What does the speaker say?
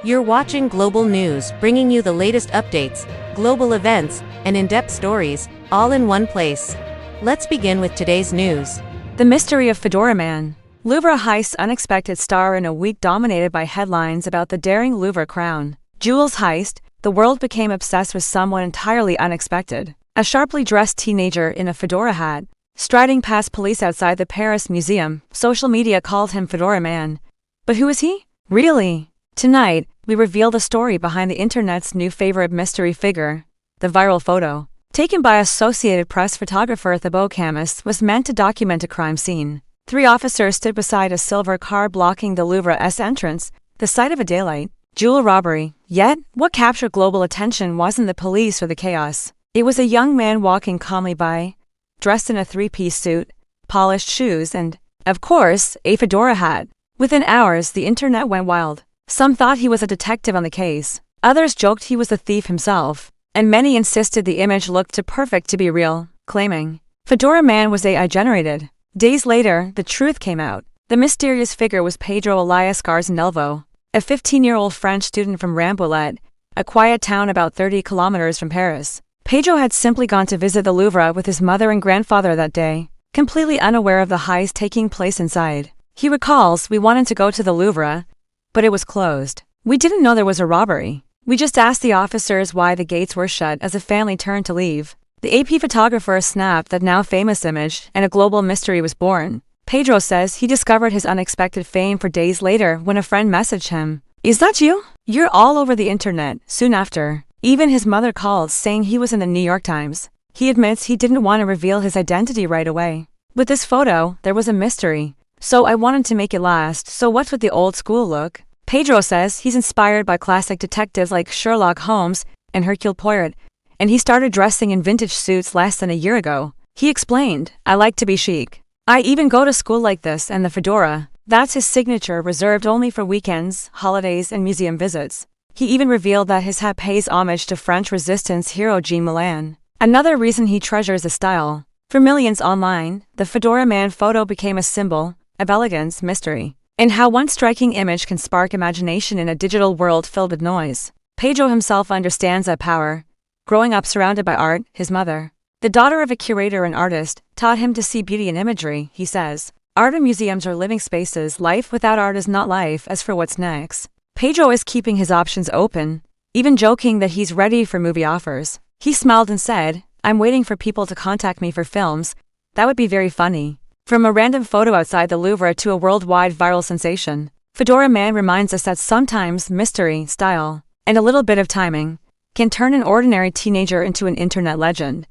You're watching Global News, bringing you the latest updates, global events, and in-depth stories, all in one place. Let's begin with today's news. The mystery of Fedora Man. Louvre heist's unexpected star in a week dominated by headlines about the daring Louvre crown jewels heist. The world became obsessed with someone entirely unexpected. A sharply dressed teenager in a fedora hat, striding past police outside the Paris Museum. Social media called him Fedora Man. But who is he? Really? Tonight, we reveal the story behind the internet's new favorite mystery figure. The viral photo, taken by Associated Press photographer Thibaut Camus, was meant to document a crime scene. 3 officers stood beside a silver car blocking the Louvre's entrance, the site of a daylight jewel robbery. Yet, what captured global attention wasn't the police or the chaos. It was a young man walking calmly by, dressed in a 3-piece suit, polished shoes, and, of course, a fedora hat. Within hours, the internet went wild. Some thought he was a detective on the case. Others joked he was the thief himself. And many insisted the image looked too perfect to be real, claiming Fedora Man was AI generated. Days later, the truth came out. The mysterious figure was Pedro Elias Garza-Nelvo, a 15-year-old French student from Rambouillet, a quiet town about 30 kilometers from Paris. Pedro had simply gone to visit the Louvre with his mother and grandfather that day, completely unaware of the heist taking place inside. He recalls, "We wanted to go to the Louvre, but it was closed. We didn't know there was a robbery. We just asked the officers why the gates were shut as the family turned to leave." The AP photographer snapped that now famous image, and a global mystery was born. Pedro says he discovered his unexpected fame for days later when a friend messaged him, "Is that you? You're all over the internet." Soon after, even his mother called saying he was in the New York Times. He admits he didn't want to reveal his identity right away. With this photo, there was a mystery. "So I wanted to make it last, so what's with the old school look?" Pedro says he's inspired by classic detectives like Sherlock Holmes and Hercule Poirot, and he started dressing in vintage suits less than a year ago. He explained, "I like to be chic. I even go to school like this, and the fedora, that's his signature, reserved only for weekends, holidays, and museum visits." He even revealed that his hat pays homage to French resistance hero Jean Moulin. Another reason he treasures the style. For millions online, the Fedora Man photo became a symbol of elegance, mystery, and how one striking image can spark imagination in a digital world filled with noise. Pedro himself understands that power. Growing up surrounded by art, his mother, the daughter of a curator and artist, taught him to see beauty in imagery. He says, "Art and museums are living spaces. Life without art is not life." As for what's next, Pedro is keeping his options open, even joking that he's ready for movie offers. He smiled and said, "I'm waiting for people to contact me for films. That would be very funny." From a random photo outside the Louvre to a worldwide viral sensation, Fedora Man reminds us that sometimes mystery, style, and a little bit of timing can turn an ordinary teenager into an internet legend.